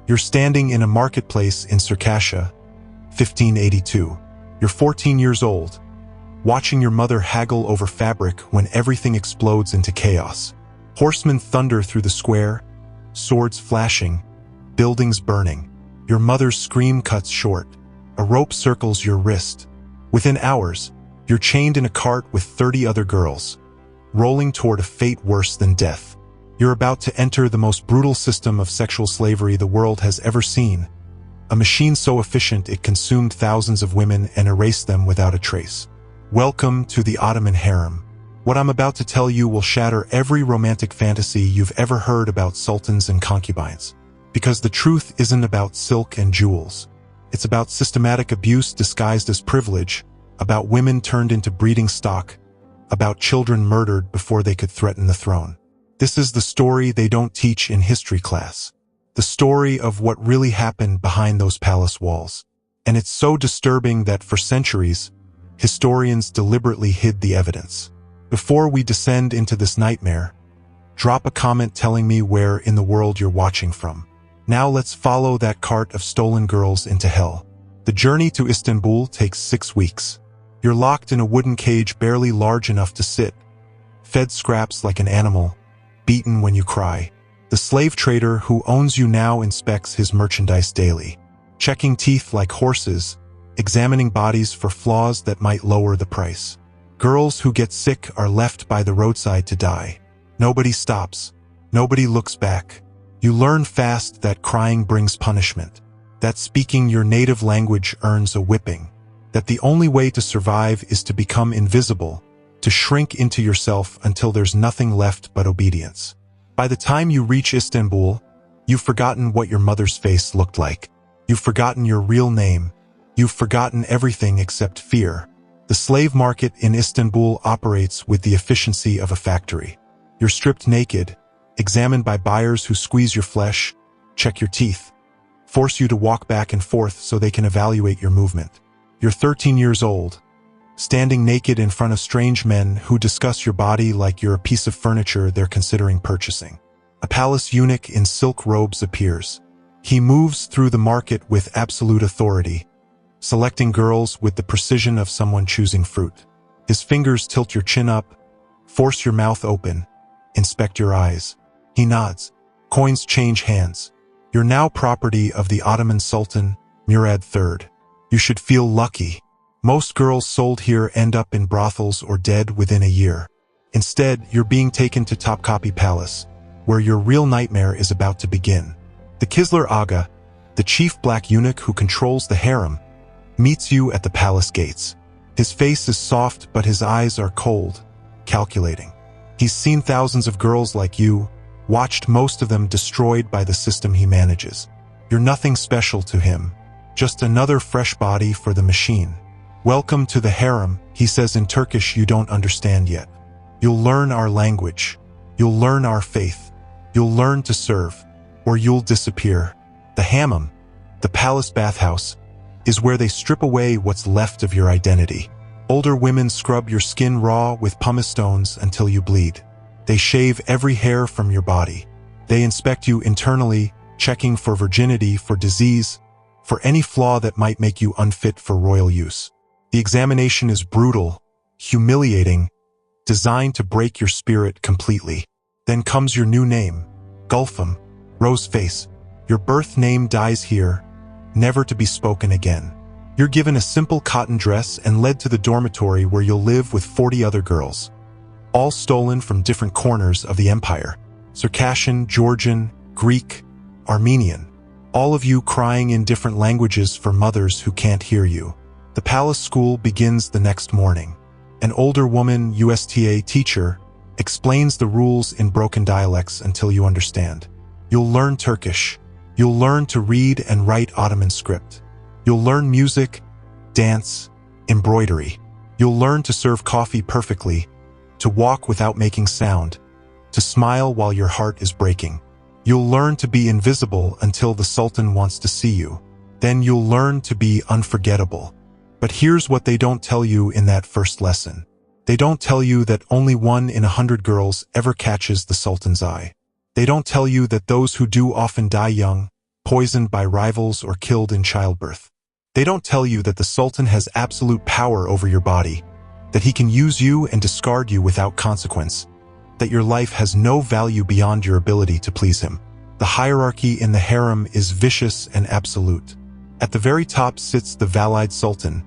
You're standing in a marketplace in Circassia, 1582. You're 14 years old, watching your mother haggle over fabric when everything explodes into chaos. Horsemen thunder through the square, swords flashing, buildings burning. Your mother's scream cuts short. A rope circles your wrist. Within hours, you're chained in a cart with 30 other girls, rolling toward a fate worse than death. You're about to enter the most brutal system of sexual slavery the world has ever seen. A machine so efficient it consumed thousands of women and erased them without a trace. Welcome to the Ottoman Harem. What I'm about to tell you will shatter every romantic fantasy you've ever heard about sultans and concubines. Because the truth isn't about silk and jewels. It's about systematic abuse disguised as privilege, about women turned into breeding stock, about children murdered before they could threaten the throne. This is the story they don't teach in history class. The story of what really happened behind those palace walls. And it's so disturbing that for centuries, historians deliberately hid the evidence. Before we descend into this nightmare, drop a comment telling me where in the world you're watching from. Now let's follow that cart of stolen girls into hell. The journey to Istanbul takes 6 weeks. You're locked in a wooden cage barely large enough to sit, fed scraps like an animal, beaten when you cry. The slave trader who owns you now inspects his merchandise daily, checking teeth like horses, examining bodies for flaws that might lower the price. Girls who get sick are left by the roadside to die. Nobody stops. Nobody looks back. You learn fast that crying brings punishment, that speaking your native language earns a whipping, that the only way to survive is to become invisible, to shrink into yourself until there's nothing left but obedience. By the time you reach Istanbul, you've forgotten what your mother's face looked like. You've forgotten your real name. You've forgotten everything except fear. The slave market in Istanbul operates with the efficiency of a factory. You're stripped naked, examined by buyers who squeeze your flesh, check your teeth, force you to walk back and forth so they can evaluate your movement. You're 13 years old, standing naked in front of strange men who discuss your body like you're a piece of furniture they're considering purchasing. A palace eunuch in silk robes appears. He moves through the market with absolute authority, selecting girls with the precision of someone choosing fruit. His fingers tilt your chin up, force your mouth open, inspect your eyes. He nods. Coins change hands. You're now property of the Ottoman Sultan Murad III. You should feel lucky. Most girls sold here end up in brothels or dead within a year. Instead, you're being taken to Topkapi Palace, where your real nightmare is about to begin. The Kisler Aga, the chief black eunuch who controls the harem, meets you at the palace gates. His face is soft, but his eyes are cold, calculating. He's seen thousands of girls like you, watched most of them destroyed by the system he manages. You're nothing special to him, just another fresh body for the machine. Welcome to the harem, he says in Turkish you don't understand yet. You'll learn our language. You'll learn our faith. You'll learn to serve, or you'll disappear. The hammam, the palace bathhouse, is where they strip away what's left of your identity. Older women scrub your skin raw with pumice stones until you bleed. They shave every hair from your body. They inspect you internally, checking for virginity, for disease, for any flaw that might make you unfit for royal use. The examination is brutal, humiliating, designed to break your spirit completely. Then comes your new name, Gulfum, Roseface. Your birth name dies here, never to be spoken again. You're given a simple cotton dress and led to the dormitory where you'll live with 40 other girls, all stolen from different corners of the empire. Circassian, Georgian, Greek, Armenian. All of you crying in different languages for mothers who can't hear you. The palace school begins the next morning. An older woman, USTA teacher, explains the rules in broken dialects until you understand. You'll learn Turkish. You'll learn to read and write Ottoman script. You'll learn music, dance, embroidery. You'll learn to serve coffee perfectly, to walk without making sound, to smile while your heart is breaking. You'll learn to be invisible until the Sultan wants to see you. Then you'll learn to be unforgettable. But here's what they don't tell you in that first lesson. They don't tell you that only 1 in 100 girls ever catches the Sultan's eye. They don't tell you that those who do often die young, poisoned by rivals or killed in childbirth. They don't tell you that the Sultan has absolute power over your body, that he can use you and discard you without consequence, that your life has no value beyond your ability to please him. The hierarchy in the harem is vicious and absolute. At the very top sits the Valide Sultan,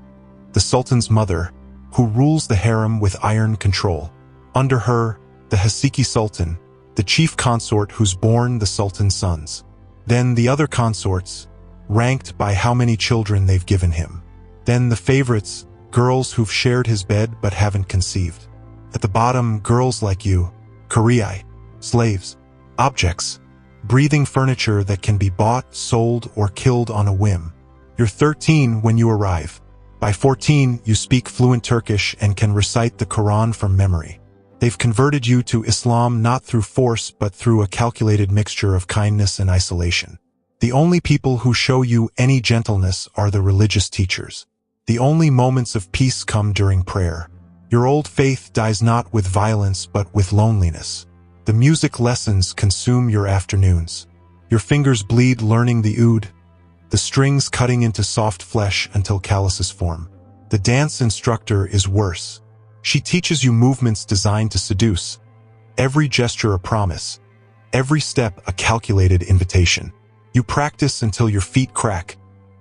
the Sultan's mother, who rules the harem with iron control. Under her, the Hasiki Sultan, the chief consort who's born the Sultan's sons. Then the other consorts, ranked by how many children they've given him. Then the favorites, girls who've shared his bed but haven't conceived. At the bottom, girls like you, Kuriai, slaves, objects, breathing furniture that can be bought, sold, or killed on a whim. You're 13 when you arrive. By 14, you speak fluent Turkish and can recite the Quran from memory. They've converted you to Islam not through force but through a calculated mixture of kindness and isolation. The only people who show you any gentleness are the religious teachers. The only moments of peace come during prayer. Your old faith dies not with violence but with loneliness. The music lessons consume your afternoons. Your fingers bleed learning the oud, the strings cutting into soft flesh until calluses form. The dance instructor is worse. She teaches you movements designed to seduce. Every gesture a promise. Every step a calculated invitation. You practice until your feet crack,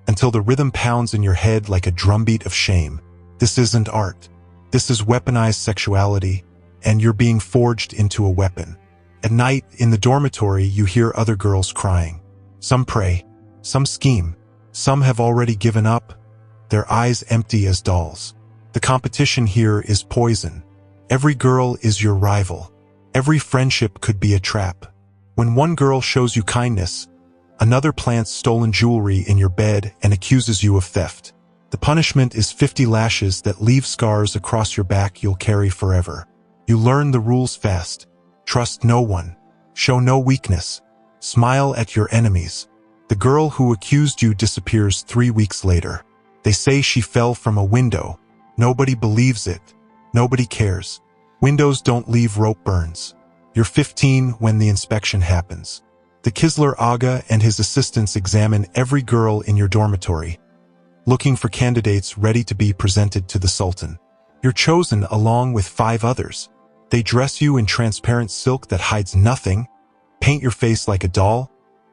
until the rhythm pounds in your head like a drumbeat of shame. This isn't art. This is weaponized sexuality, and you're being forged into a weapon. At night, in the dormitory, you hear other girls crying. Some pray, some scheme, some have already given up, their eyes empty as dolls. The competition here is poison. Every girl is your rival. Every friendship could be a trap. When one girl shows you kindness, another plants stolen jewelry in your bed and accuses you of theft. The punishment is 50 lashes that leave scars across your back you'll carry forever. You learn the rules fast. Trust no one. Show no weakness. Smile at your enemies. The girl who accused you disappears 3 weeks later. They say she fell from a window. Nobody believes it. Nobody cares. Windows don't leave rope burns. You're 15 when the inspection happens. The Kisler Aga and his assistants examine every girl in your dormitory, looking for candidates ready to be presented to the Sultan. You're chosen along with 5 others. They dress you in transparent silk that hides nothing, paint your face like a doll,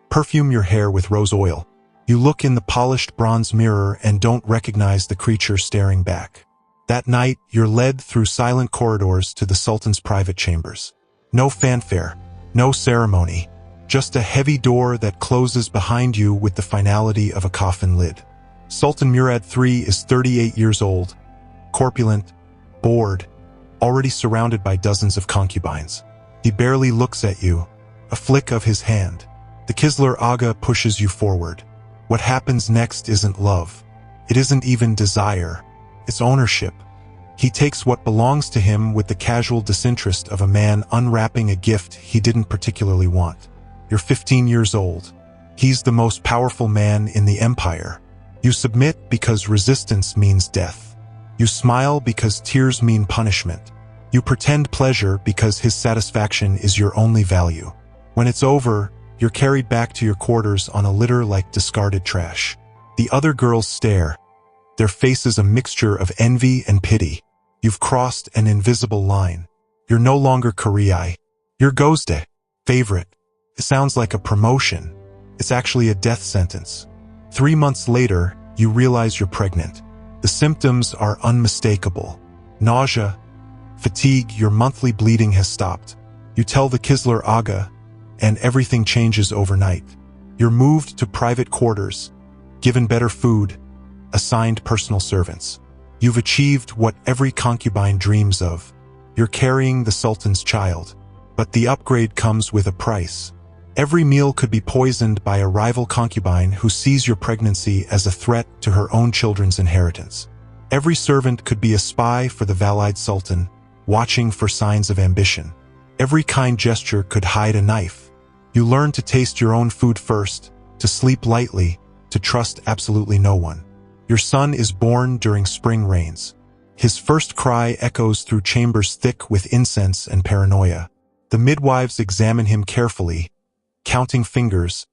perfume your hair with rose oil. You look in the polished bronze mirror and don't recognize the creature staring back. That night, you're led through silent corridors to the Sultan's private chambers. No fanfare, no ceremony, just a heavy door that closes behind you with the finality of a coffin lid. Sultan Murad III is 38 years old, corpulent, bored, already surrounded by dozens of concubines. He barely looks at you, a flick of his hand. The Kisler Aga pushes you forward. What happens next isn't love. It isn't even desire. It's ownership. He takes what belongs to him with the casual disinterest of a man unwrapping a gift he didn't particularly want. You're 15 years old. He's the most powerful man in the empire. You submit because resistance means death. You smile because tears mean punishment. You pretend pleasure because his satisfaction is your only value. When it's over, you're carried back to your quarters on a litter like discarded trash. The other girls stare, their faces a mixture of envy and pity. You've crossed an invisible line. You're no longer Kuriai. You're Gozde, favorite. It sounds like a promotion. It's actually a death sentence. 3 months later, you realize you're pregnant. The symptoms are unmistakable. Nausea, fatigue, your monthly bleeding has stopped. You tell the Kisler Aga, and everything changes overnight. You're moved to private quarters, given better food, assigned personal servants. You've achieved what every concubine dreams of. You're carrying the Sultan's child. But the upgrade comes with a price. Every meal could be poisoned by a rival concubine who sees your pregnancy as a threat to her own children's inheritance. Every servant could be a spy for the Valide Sultan, watching for signs of ambition. Every kind gesture could hide a knife. You learn to taste your own food first, to sleep lightly, to trust absolutely no one. Your son is born during spring rains. His first cry echoes through chambers thick with incense and paranoia. The midwives examine him carefully, counting fingers,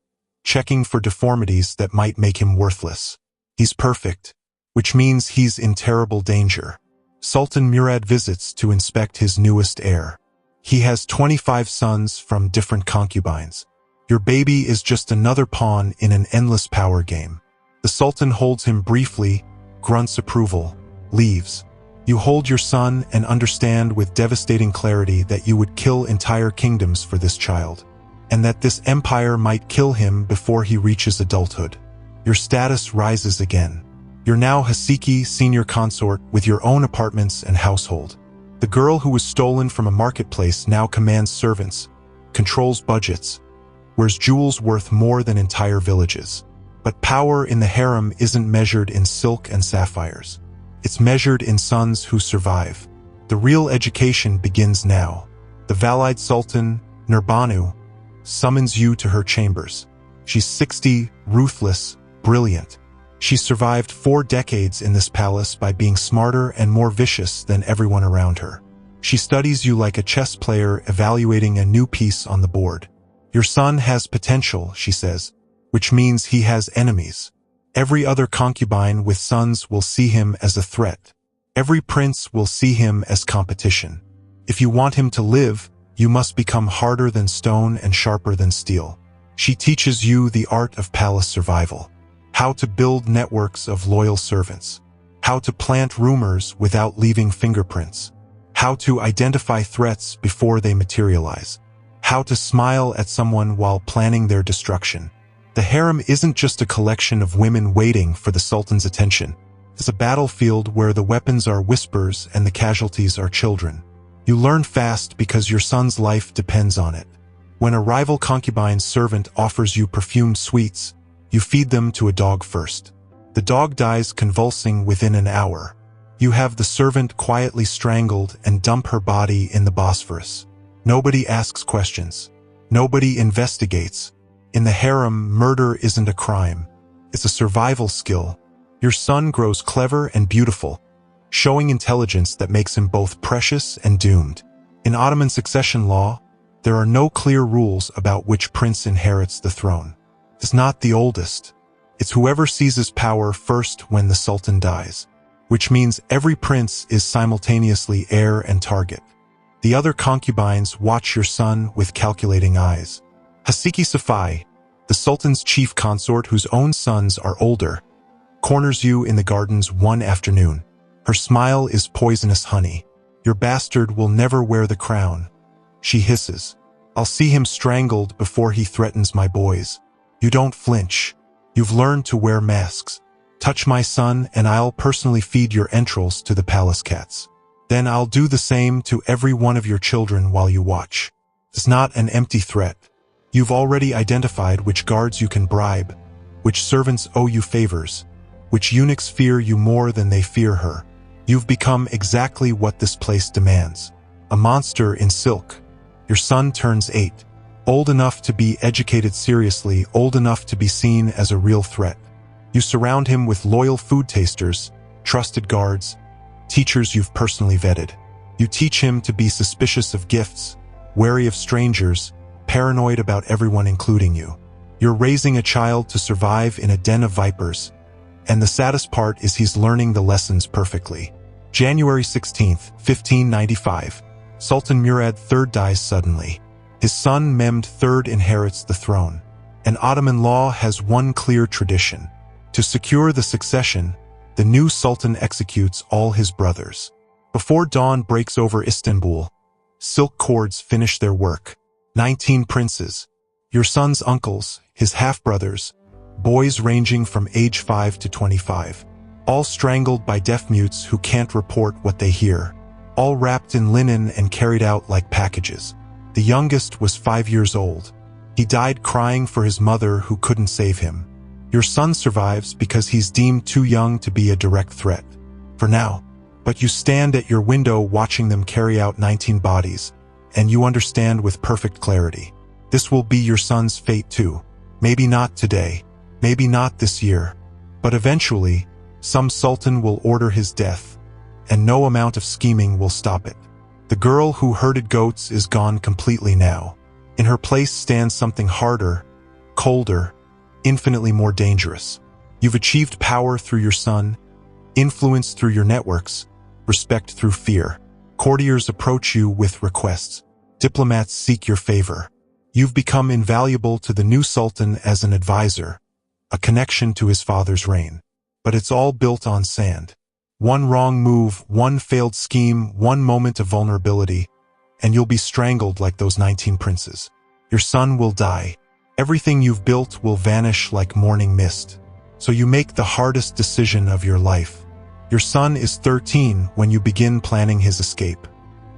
checking for deformities that might make him worthless. He's perfect, which means he's in terrible danger. Sultan Murad visits to inspect his newest heir. He has 25 sons from different concubines. Your baby is just another pawn in an endless power game. The Sultan holds him briefly, grunts approval, leaves. You hold your son and understand with devastating clarity that you would kill entire kingdoms for this child, and that this empire might kill him before he reaches adulthood. Your status rises again. You're now Hasiki senior consort with your own apartments and household. The girl who was stolen from a marketplace now commands servants, controls budgets, wears jewels worth more than entire villages. But power in the harem isn't measured in silk and sapphires. It's measured in sons who survive. The real education begins now. The Valide Sultan, Nurbanu, summons you to her chambers. She's 60, ruthless, brilliant. She survived 4 decades in this palace by being smarter and more vicious than everyone around her. She studies you like a chess player evaluating a new piece on the board. Your son has potential, she says, which means he has enemies. Every other concubine with sons will see him as a threat. Every prince will see him as competition. If you want him to live, you must become harder than stone and sharper than steel. She teaches you the art of palace survival. How to build networks of loyal servants. How to plant rumors without leaving fingerprints. How to identify threats before they materialize. How to smile at someone while planning their destruction. The harem isn't just a collection of women waiting for the Sultan's attention. It's a battlefield where the weapons are whispers and the casualties are children. You learn fast because your son's life depends on it. When a rival concubine's servant offers you perfumed sweets, you feed them to a dog first. The dog dies convulsing within an hour. You have the servant quietly strangled and dump her body in the Bosphorus. Nobody asks questions. Nobody investigates. In the harem, murder isn't a crime. It's a survival skill. Your son grows clever and beautiful, showing intelligence that makes him both precious and doomed. In Ottoman succession law, there are no clear rules about which prince inherits the throne. It's not the oldest. It's whoever seizes power first when the Sultan dies, which means every prince is simultaneously heir and target. The other concubines watch your son with calculating eyes. Hasiki Safai, the Sultan's chief consort whose own sons are older, corners you in the gardens one afternoon. Her smile is poisonous honey. Your bastard will never wear the crown. She hisses. I'll see him strangled before he threatens my boys. You don't flinch. You've learned to wear masks. Touch my son and I'll personally feed your entrails to the palace cats. Then I'll do the same to every one of your children while you watch. It's not an empty threat. You've already identified which guards you can bribe, which servants owe you favors, which eunuchs fear you more than they fear her. You've become exactly what this place demands. A monster in silk. Your son turns 8. Old enough to be educated seriously, old enough to be seen as a real threat. You surround him with loyal food tasters, trusted guards, teachers you've personally vetted. You teach him to be suspicious of gifts, wary of strangers, paranoid about everyone including you. You're raising a child to survive in a den of vipers, and the saddest part is he's learning the lessons perfectly. January 16th, 1595. Sultan Murad III dies suddenly. His son Mehmed III inherits the throne. And Ottoman law has one clear tradition. To secure the succession, the new sultan executes all his brothers. Before dawn breaks over Istanbul, silk cords finish their work. 19 princes, your son's uncles, his half-brothers, boys ranging from age 5 to 25, all strangled by deaf mutes who can't report what they hear, all wrapped in linen and carried out like packages. The youngest was 5 years old. He died crying for his mother who couldn't save him. Your son survives because he's deemed too young to be a direct threat. For now. But you stand at your window watching them carry out 19 bodies, and you understand with perfect clarity. This will be your son's fate too. Maybe not today, maybe not this year, but eventually, some sultan will order his death, and no amount of scheming will stop it. The girl who herded goats is gone completely now. In her place stands something harder, colder, infinitely more dangerous. You've achieved power through your son, influence through your networks, respect through fear. Courtiers approach you with requests. Diplomats seek your favor. You've become invaluable to the new sultan as an advisor, a connection to his father's reign. But it's all built on sand. One wrong move, one failed scheme, one moment of vulnerability, and you'll be strangled like those 19 princes. Your son will die. Everything you've built will vanish like morning mist. So you make the hardest decision of your life. Your son is 13 when you begin planning his escape.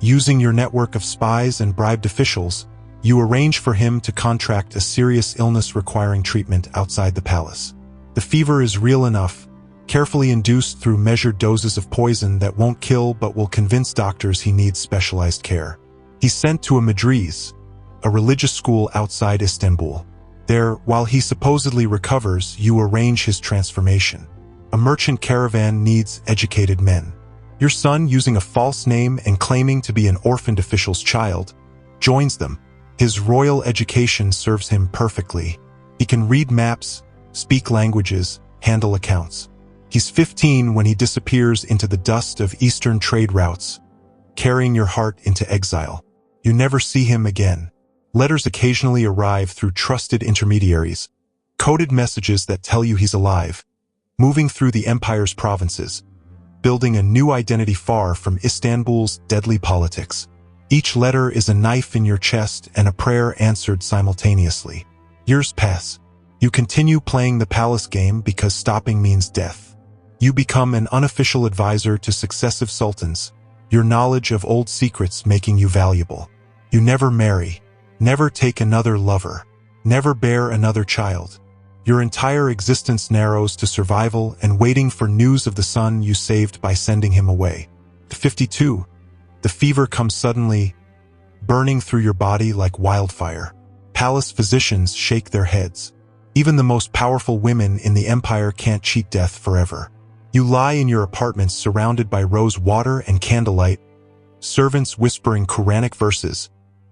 Using your network of spies and bribed officials, you arrange for him to contract a serious illness requiring treatment outside the palace. The fever is real enough, carefully induced through measured doses of poison that won't kill but will convince doctors he needs specialized care. He's sent to a madris, a religious school outside Istanbul. There, while he supposedly recovers, you arrange his transformation. A merchant caravan needs educated men. Your son, using a false name and claiming to be an orphaned official's child, joins them. His royal education serves him perfectly. He can read maps, speak languages, handle accounts. He's 15 when he disappears into the dust of eastern trade routes, carrying your heart into exile. You never see him again. Letters occasionally arrive through trusted intermediaries, coded messages that tell you he's alive, moving through the empire's provinces, building a new identity far from Istanbul's deadly politics. Each letter is a knife in your chest and a prayer answered simultaneously. Years pass. You continue playing the palace game because stopping means death. You become an unofficial advisor to successive sultans, your knowledge of old secrets making you valuable. You never marry, never take another lover, never bear another child. Your entire existence narrows to survival and waiting for news of the son you saved by sending him away. At 52, the fever comes suddenly, burning through your body like wildfire. Palace physicians shake their heads. Even the most powerful women in the empire can't cheat death forever. You lie in your apartments surrounded by rose water and candlelight, servants whispering Quranic verses,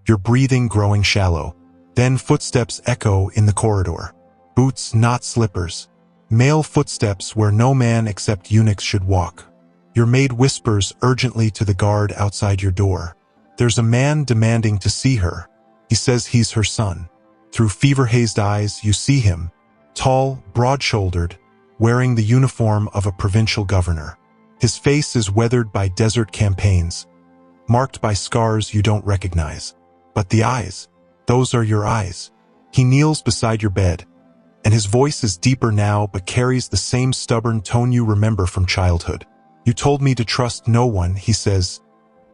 your breathing growing shallow. Then footsteps echo in the corridor. Boots, not slippers. Male footsteps where no man except eunuchs should walk. Your maid whispers urgently to the guard outside your door. There's a man demanding to see her. He says he's her son. Through fever-hazed eyes, you see him, tall, broad-shouldered, wearing the uniform of a provincial governor. His face is weathered by desert campaigns, marked by scars you don't recognize. But the eyes, those are your eyes. He kneels beside your bed, and his voice is deeper now but carries the same stubborn tone you remember from childhood. You told me to trust no one, he says,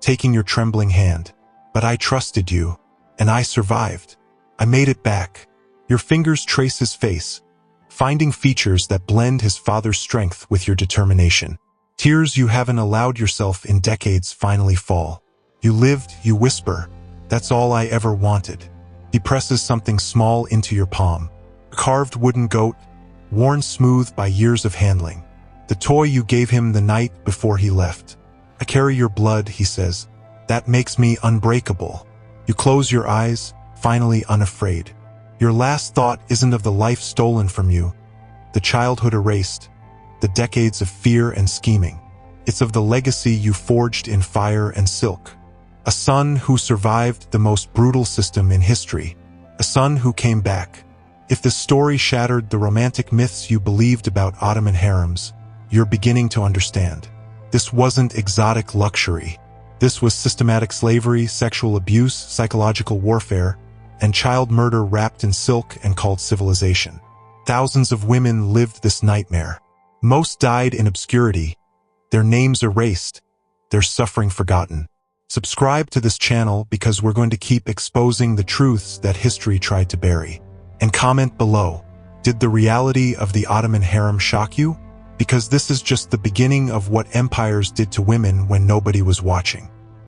taking your trembling hand. But I trusted you, and I survived. I made it back. Your fingers trace his face, finding features that blend his father's strength with your determination. Tears you haven't allowed yourself in decades finally fall. You lived, you whisper, that's all I ever wanted. He presses something small into your palm. A carved wooden goat, worn smooth by years of handling. The toy you gave him the night before he left. I carry your blood, he says. That makes me unbreakable. You close your eyes, finally unafraid. Your last thought isn't of the life stolen from you, the childhood erased, the decades of fear and scheming. It's of the legacy you forged in fire and silk. A son who survived the most brutal system in history. A son who came back. If this story shattered the romantic myths you believed about Ottoman harems, you're beginning to understand. This wasn't exotic luxury. This was systematic slavery, sexual abuse, psychological warfare, and child murder wrapped in silk and called civilization. Thousands of women lived this nightmare. Most died in obscurity, their names erased, their suffering forgotten. Subscribe to this channel because we're going to keep exposing the truths that history tried to bury. And comment below, did the reality of the Ottoman harem shock you? Because this is just the beginning of what empires did to women when nobody was watching.